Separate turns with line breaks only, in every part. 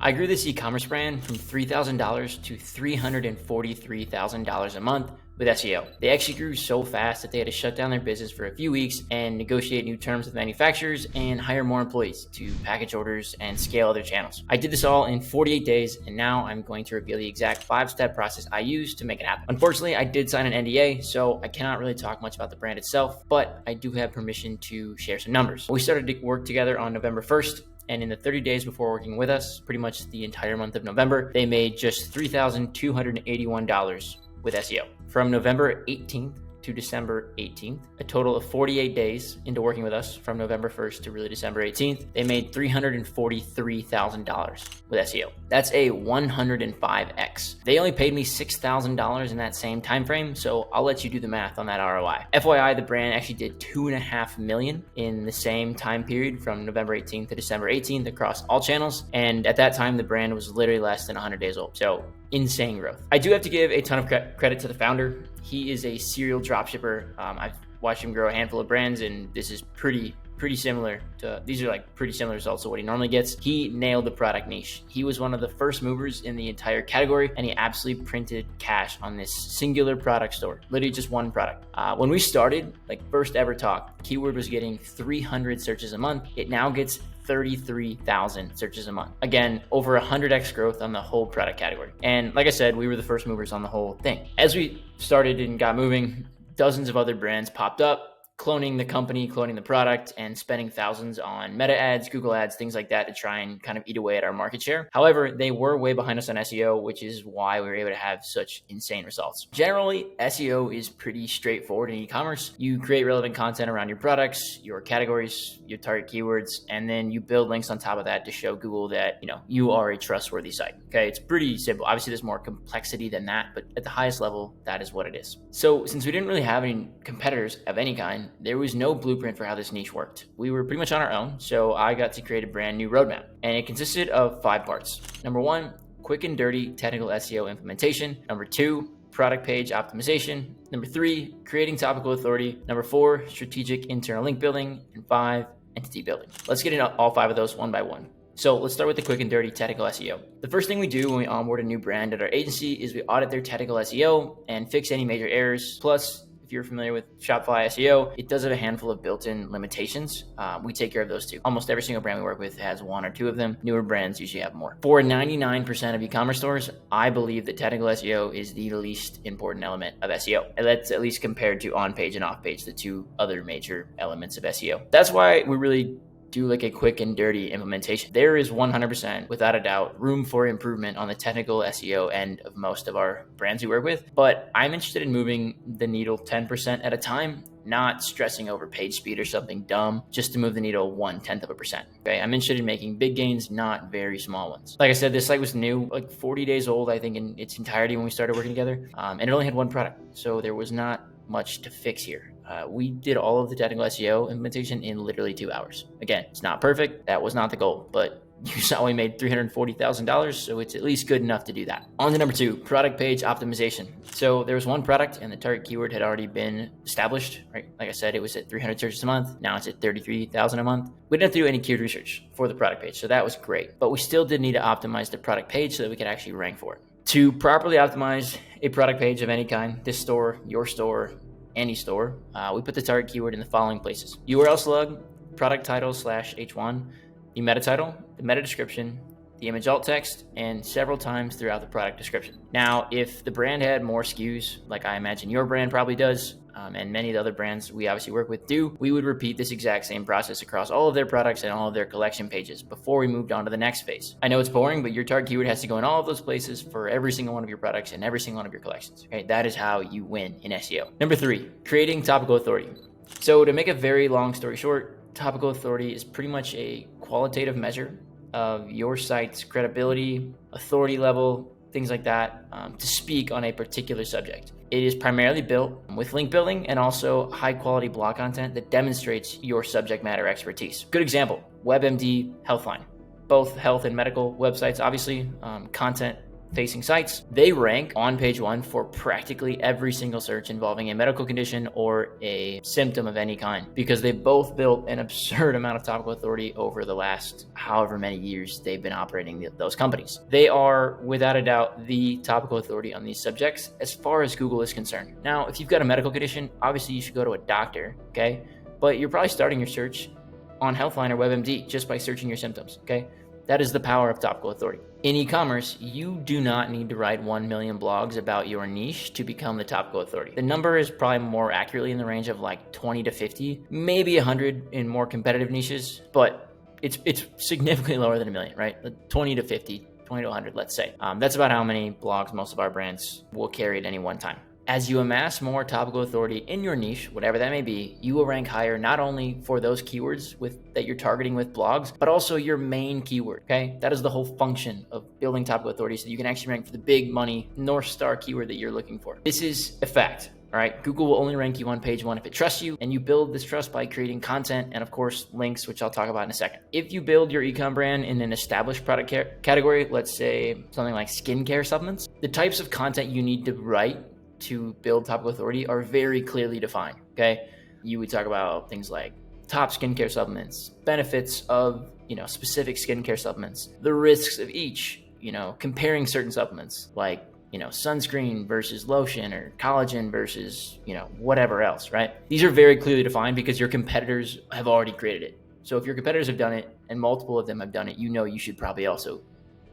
I grew this e-commerce brand from $3,000 to $343,000 a month with SEO. They actually grew so fast that they had to shut down their business for a few weeks and negotiate new terms with manufacturers and hire more employees to package orders and scale other channels. I did this all in 48 days, and now I'm going to reveal the exact 5-step process I used to make it happen. Unfortunately, I did sign an NDA, so I cannot really talk much about the brand itself, but I do have permission to share some numbers. We started to work together on November 1st. And in the 30 days before working with us, pretty much the entire month of November, they made just $3,281 with SEO. From November 18th to December 18th, a total of 48 days into working with us from November 1st to really December 18th, they made $343,000 with SEO. That's a 105x. They only paid me $6,000 in that same time frame, so I'll let you do the math on that ROI. FYI, the brand actually did $2.5 million in the same time period from November 18th to December 18th across all channels, and at that time, the brand was literally less than 100 days old. So insane growth. I do have to give a ton of credit to the founder. He is a serial dropshipper. I've watched him grow a handful of brands, and this is pretty similar to, these are like pretty similar results to what he normally gets. He nailed the product niche. He was one of the first movers in the entire category, and he absolutely printed cash on this singular product store, literally just one product. When we started, like first ever talk, keyword was getting 300 searches a month. It now gets 33,000 searches a month. Again, over 100x growth on the whole product category. And like I said, we were the first movers on the whole thing. As we started and got moving, dozens of other brands popped up, cloning the company, cloning the product, and spending thousands on meta ads, Google ads, things like that to try and kind of eat away at our market share. However, they were way behind us on SEO, which is why we were able to have such insane results. Generally, SEO is pretty straightforward in e-commerce. You create relevant content around your products, your categories, your target keywords, and then you build links on top of that to show Google that, you are a trustworthy site. Okay, it's pretty simple. Obviously, there's more complexity than that, but at the highest level, that is what it is. So since we didn't really have any competitors of any kind, there was no blueprint for how this niche worked. We were pretty much on our own, so I got to create a brand new roadmap, and it consisted of 5 parts. Number 1, quick and dirty technical SEO implementation. Number 2, product page optimization. Number 3, creating topical authority. Number 4, strategic internal link building. And 5, entity building. Let's get into all 5 of those one by one. So let's start with the quick and dirty technical SEO. The first thing we do when we onboard a new brand at our agency is we audit their technical SEO and fix any major errors. Plus, if you're familiar with Shopify SEO, it does have a handful of built-in limitations. We take care of those too. Almost every single brand we work with has 1 or 2 of them. Newer brands usually have more. For 99% of e-commerce stores, I believe that technical SEO is the least important element of SEO. And that's at least compared to on-page and off-page, the 2 other major elements of SEO. That's why we really do like a quick and dirty implementation. There is 100%, without a doubt, room for improvement on the technical SEO end of most of our brands we work with, but I'm interested in moving the needle 10% at a time, not stressing over page speed or something dumb just to move the needle 0.1%. Okay, I'm interested in making big gains, not very small ones. Like I said, this site was new, like 40 days old, I think, in its entirety when we started working together, and it only had 1 product, so there was not much to fix here. We did all of the technical SEO implementation in literally 2 hours. Again, it's not perfect. That was not the goal, but you saw we made $340,000, so it's at least good enough to do that. On to number 2, product page optimization. So there was 1 product and the target keyword had already been established, right? Like I said, it was at 300 searches a month. Now it's at 33,000 a month. We didn't have to do any keyword research for the product page, so that was great. But we still did need to optimize the product page so that we could actually rank for it. To properly optimize a product page of any kind, this store, your store, any store, we put the target keyword in the following places: URL slug, product title /H1, the meta title, the meta description, the image alt text, and several times throughout the product description. Now, if the brand had more SKUs, like I imagine your brand probably does, and many of the other brands we obviously work with do, we would repeat this exact same process across all of their products and all of their collection pages before we moved on to the next phase. I know it's boring, but your target keyword has to go in all of those places for every single one of your products and every single one of your collections. Okay, that is how you win in SEO. Number 3, creating topical authority. So to make a very long story short, topical authority is pretty much a qualitative measure of your site's credibility, authority level, things like that, to speak on a particular subject. It is primarily built with link building and also high quality blog content that demonstrates your subject matter expertise. Good example, WebMD, Healthline, both health and medical websites, obviously, content facing sites. They rank on page 1 for practically every single search involving a medical condition or a symptom of any kind, because they've both built an absurd amount of topical authority over the last however many years they've been operating those companies. They are, without a doubt, the topical authority on these subjects as far as Google is concerned. Now, if you've got a medical condition, obviously you should go to a doctor, okay? But you're probably starting your search on Healthline or WebMD just by searching your symptoms, okay? That is the power of topical authority. In e-commerce, you do not need to write 1 million blogs about your niche to become the topical authority. The number is probably more accurately in the range of like 20 to 50, maybe 100 in more competitive niches, but it's significantly lower than a million, right? 20 to 50, 20 to 100, let's say. That's about how many blogs most of our brands will carry at any one time. As you amass more topical authority in your niche, whatever that may be, you will rank higher not only for those keywords that you're targeting with blogs, but also your main keyword, okay? That is the whole function of building topical authority, so you can actually rank for the big money North Star keyword that you're looking for. This is a fact. All right, Google will only rank you on page 1 if it trusts you, and you build this trust by creating content and, of course, links, which I'll talk about in a second. If you build your e-com brand in an established product category, let's say something like skincare supplements, the types of content you need to write to build topical authority are very clearly defined, okay? You would talk about things like top skincare supplements, benefits of, specific skincare supplements, the risks of each, comparing certain supplements like, sunscreen versus lotion or collagen versus, whatever else, right? These are very clearly defined because your competitors have already created it. So if your competitors have done it and multiple of them have done it, you should probably also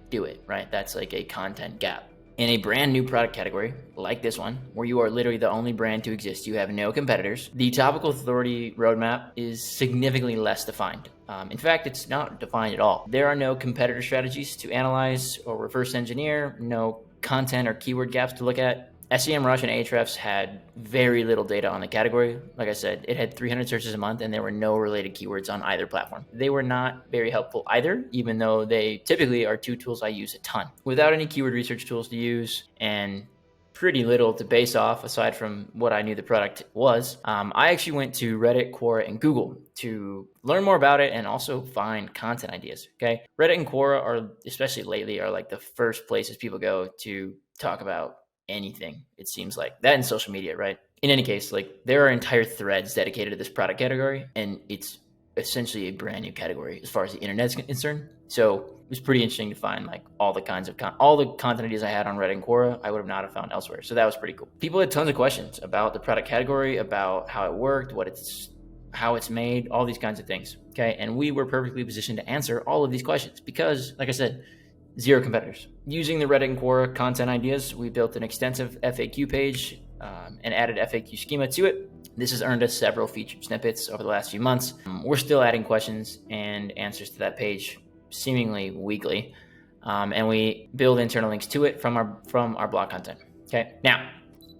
do it, right? That's like a content gap. In a brand new product category like this one, where you are literally the only brand to exist, you have no competitors, the topical authority roadmap is significantly less defined. In fact, it's not defined at all. There are no competitor strategies to analyze or reverse engineer, no content or keyword gaps to look at. SEMrush and Ahrefs had very little data on the category. Like I said, it had 300 searches a month and there were no related keywords on either platform. They were not very helpful either, even though they typically are two tools I use a ton. Without any keyword research tools to use and pretty little to base off aside from what I knew the product was, I actually went to Reddit, Quora, and Google to learn more about it and also find content ideas, okay? Reddit and Quora are, especially lately, are like the first places people go to talk about anything, it seems like. That in social media, right? In any case, like there are entire threads dedicated to this product category, and it's essentially a brand new category as far as the internet's concerned. So it was pretty interesting to find like all the kinds of all the content ideas I had on Reddit and Quora, I would have not have found elsewhere. So that was pretty cool. People had tons of questions about the product category, about how it worked, how it's made, all these kinds of things. Okay. And we were perfectly positioned to answer all of these questions because, like I said, zero competitors. Using the Reddit and Quora content ideas, we built an extensive FAQ page and added FAQ schema to it. This has earned us several featured snippets over the last few months. We're still adding questions and answers to that page seemingly weekly. And we build internal links to it from our blog content. Okay. Now,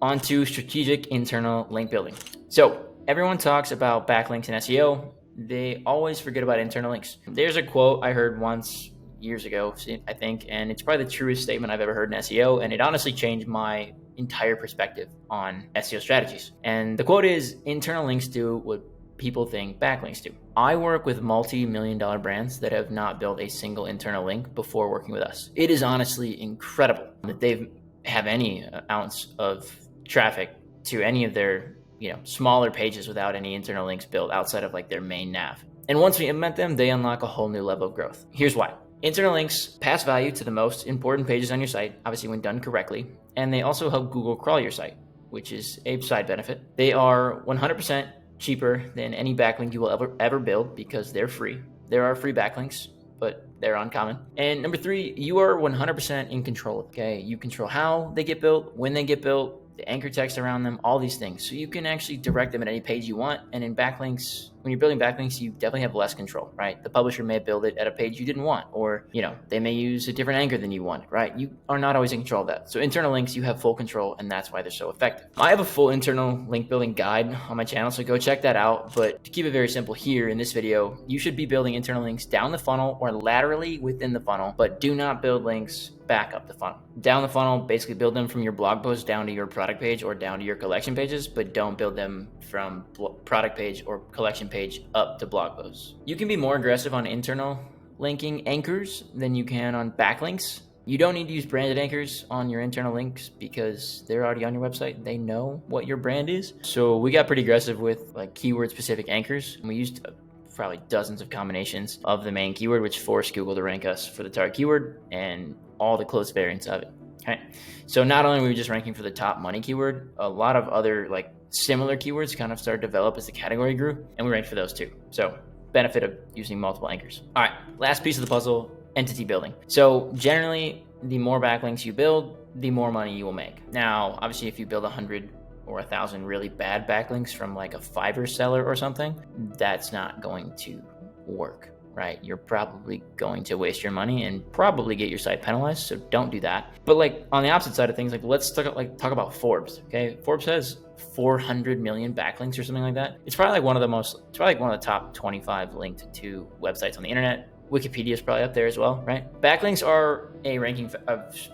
on to strategic internal link building. So everyone talks about backlinks and SEO. They always forget about internal links. There's a quote I heard once years ago, I think, and it's probably the truest statement I've ever heard in SEO, and it honestly changed my entire perspective on SEO strategies. And the quote is, internal links do what people think backlinks do. I work with multi-million-dollar brands that have not built a single internal link before working with us. It is honestly incredible that they have any ounce of traffic to any of their smaller pages without any internal links built outside of like their main nav. And once we implement them, they unlock a whole new level of growth. Here's why. Internal links pass value to the most important pages on your site, obviously when done correctly, and they also help Google crawl your site, which is a side benefit. They are 100% cheaper than any backlink you will ever build because they're free. There are free backlinks, but they're uncommon. And number 3, you are 100% in control, okay? You control how they get built, when they get built, the anchor text around them, all these things. So you can actually direct them at any page you want. And in backlinks, when you're building backlinks, you definitely have less control, right? The publisher may build it at a page you didn't want, or, they may use a different anchor than you want, right? You are not always in control of that. So internal links, you have full control, and that's why they're so effective. I have a full internal link building guide on my channel, so go check that out. But to keep it very simple here in this video, you should be building internal links down the funnel or laterally within the funnel, but do not build links back up the funnel. Down the funnel, basically build them from your blog post down to your product page or down to your collection pages, but don't build them from product page or collection page up to blog posts. You can be more aggressive on internal linking anchors than you can on backlinks. You don't need to use branded anchors on your internal links because they're already on your website. They know what your brand is. So we got pretty aggressive with like keyword specific anchors. And we used probably dozens of combinations of the main keyword, which forced Google to rank us for the target keyword and all the close variants of it. Okay. So not only were we just ranking for the top money keyword, a lot of other like similar keywords kind of started to develop as the category grew, and we ranked for those too. So benefit of using multiple anchors. All right, last piece of the puzzle, entity building. So generally, the more backlinks you build, the more money you will make. Now, obviously, if you build 100 or 1,000 really bad backlinks from like a Fiverr seller or something, that's not going to work, right? You're probably going to waste your money and probably get your site penalized, so don't do that. But like on the opposite side of things, like let's talk about Forbes, okay? Forbes has 400 million backlinks or something like that. It's probably like one of the top 25 linked to websites on the internet. Wikipedia is probably up there as well, right? Backlinks are a ranking,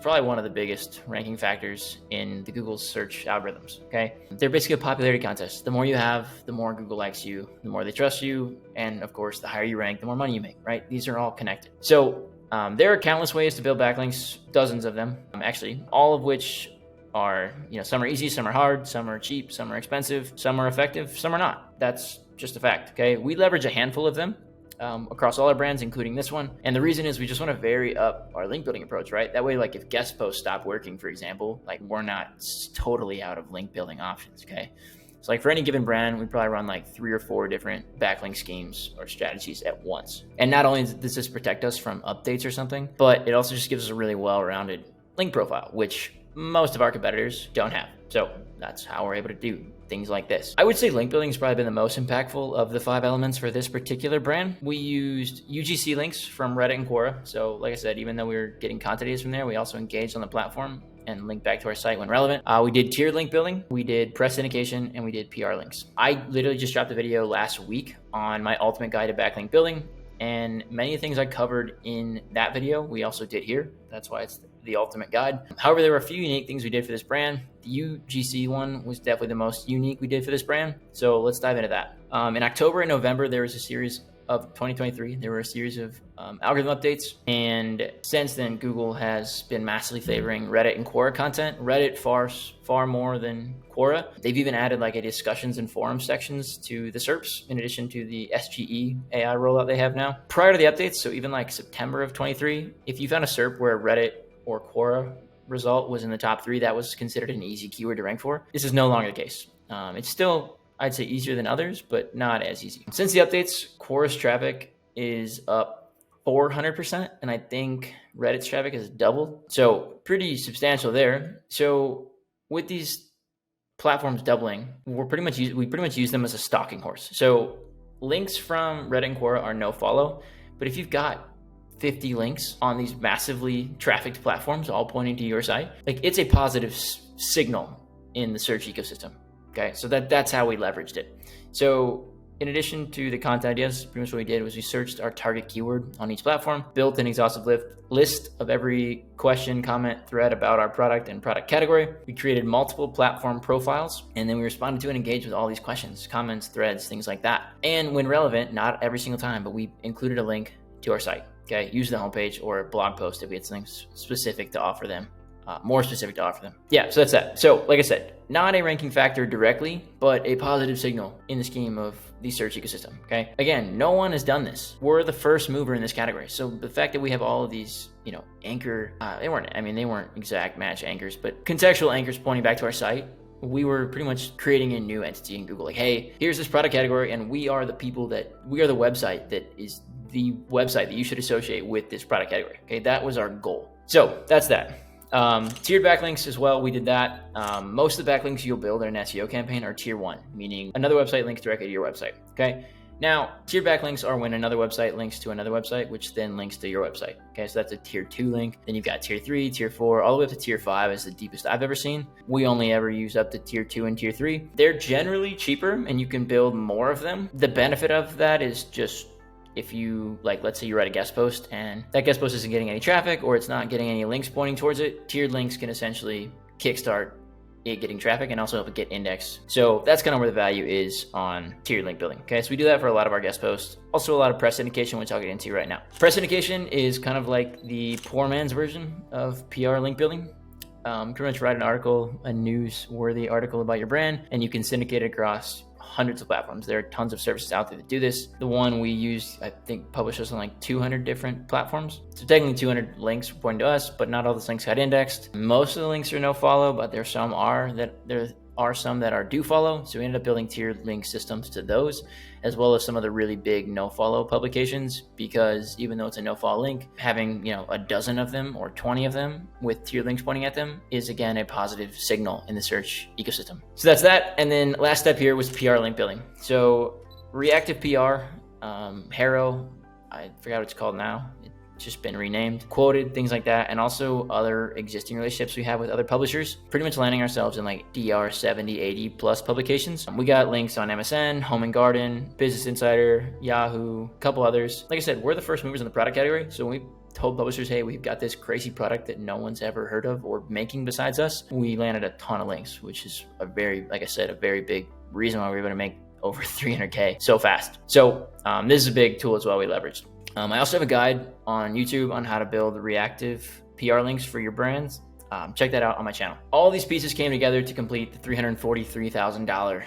probably one of the biggest ranking factors in the Google search algorithms, okay? They're basically a popularity contest. The more you have, the more Google likes you, the more they trust you, and of course, the higher you rank, the more money you make, right? These are all connected. So there are countless ways to build backlinks, dozens of them, actually, all of which are, some are easy, some are hard, some are cheap, some are expensive, some are effective, some are not. That's just a fact, okay? We leverage a handful of them across all our brands, including this one. And the reason is we just want to vary up our link building approach, right? That way, like if guest posts stop working, for example, like we're not totally out of link building options, okay? So like for any given brand, we probably run like 3 or 4 different backlink schemes or strategies at once. And not only does this protect us from updates or something, but it also just gives us a really well-rounded link profile, which most of our competitors don't have. So that's how we're able to do things like this. I would say link building has probably been the most impactful of the 5 elements for this particular brand. We used UGC links from Reddit and Quora. So like I said, even though we were getting content ideas from there, we also engaged on the platform and linked back to our site when relevant. We did tiered link building, we did press syndication, and we did PR links. I literally just dropped a video last week on my ultimate guide to backlink building, and many things I covered in that video, we also did here. That's why it's the ultimate guide. However, there were a few unique things we did for this brand. The UGC one was definitely the most unique we did for this brand. So let's dive into that. In October and November, there was a series of 2023. There were a series of algorithm updates. And since then, Google has been massively favoring Reddit and Quora content. Reddit far more than Quora. They've even added like a discussions and forum sections to the SERPs, in addition to the SGE AI rollout they have now. Prior to the updates, so even like September of 23, if you found a SERP where Reddit or Quora result was in the top 3, that was considered an easy keyword to rank for. This is no longer the case. It's still, I'd say, easier than others, but not as easy. Since the updates, Quora's traffic is up 400%, and I think Reddit's traffic has doubled. So pretty substantial there. So with these platforms doubling, we pretty much use them as a stalking horse. So links from Reddit and Quora are no follow, but if you've got 50 links on these massively trafficked platforms, all pointing to your site, like it's a positive signal in the search ecosystem. Okay, so that's how we leveraged it. So in addition to the content ideas, pretty much what we did was we searched our target keyword on each platform, built an exhaustive list of every question, comment, thread about our product and product category. We created multiple platform profiles, and then we responded to and engaged with all these questions, comments, threads, things like that. And when relevant, not every single time, but we included a link to our site. Okay, use the homepage or a blog post if we had something specific to offer them, more specific to offer them. Yeah, so that's that. So like I said, not a ranking factor directly, but a positive signal in the scheme of the search ecosystem, okay? Again, no one has done this. We're the first mover in this category. So the fact that we have all of these, anchor, they weren't exact match anchors, but contextual anchors pointing back to our site, we were pretty much creating a new entity in Google. Like, hey, here's this product category, and we are the website that is the website that you should associate with this product category. Okay, that was our goal. So that's that. Tiered backlinks as well, we did that. Most of the backlinks you'll build in an SEO campaign are tier 1, meaning another website links directly to your website. Okay. Now, tiered backlinks are when another website links to another website, which then links to your website. Okay, so that's a tier 2 link. Then you've got tier 3, tier 4, all the way up to tier 5 is the deepest I've ever seen. We only ever use up to tier 2 and tier 3. They're generally cheaper and you can build more of them. The benefit of that is just if you, let's say you write a guest post and that guest post isn't getting any traffic or it's not getting any links pointing towards it, tiered links can essentially kickstart it getting traffic and also help it get indexed. So that's kind of where the value is on tiered link building. Okay, so we do that for a lot of our guest posts. Also a lot of press syndication, which I'll get into right now. Press syndication is kind of like the poor man's version of PR link building. Pretty much write an article, a newsworthy article about your brand, and you can syndicate it across hundreds of platforms. There are tons of services out there that do this. The one we use, I think, publishes on like 200 different platforms. So technically 200 links reporting to us, but not all those links got indexed. Most of the links are no follow, but there are some that are do follow. So we ended up building tiered link systems to those, as well as some of the really big no follow publications, because even though it's a no follow link, having a dozen of them or 20 of them with tiered links pointing at them is again a positive signal in the search ecosystem. So that's that. And then last step here was PR link building. So reactive PR, Harrow, I forgot what it's called now. It's just been renamed, quoted, things like that, and also other existing relationships we have with other publishers, pretty much landing ourselves in like DR 70, 80 plus publications. We got links on MSN, Home and Garden, Business Insider, Yahoo, a couple others. Like I said, we're the first movers in the product category. So when we told publishers, hey, we've got this crazy product that no one's ever heard of or making besides us, we landed a ton of links, which is a very big reason why we were able to make over 300K so fast. So this is a big tool as well we leveraged. I also have a guide on YouTube on how to build reactive PR links for your brands. Check that out on my channel. All these pieces came together to complete the $343,000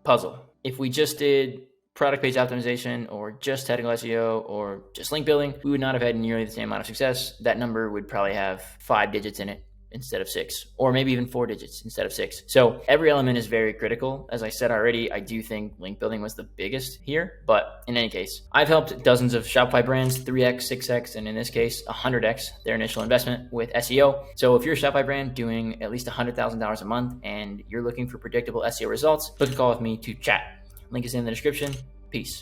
puzzle. If we just did product page optimization or just technical SEO or just link building, we would not have had nearly the same amount of success. That number would probably have 5 digits in it instead of 6, or maybe even 4 digits instead of 6. So every element is very critical. As I said already, I do think link building was the biggest here, but in any case, I've helped dozens of Shopify brands 3x, 6x, and in this case, 100x their initial investment with SEO. So if you're a Shopify brand doing at least $100,000 a month and you're looking for predictable SEO results, book a call with me to chat. Link is in the description. Peace.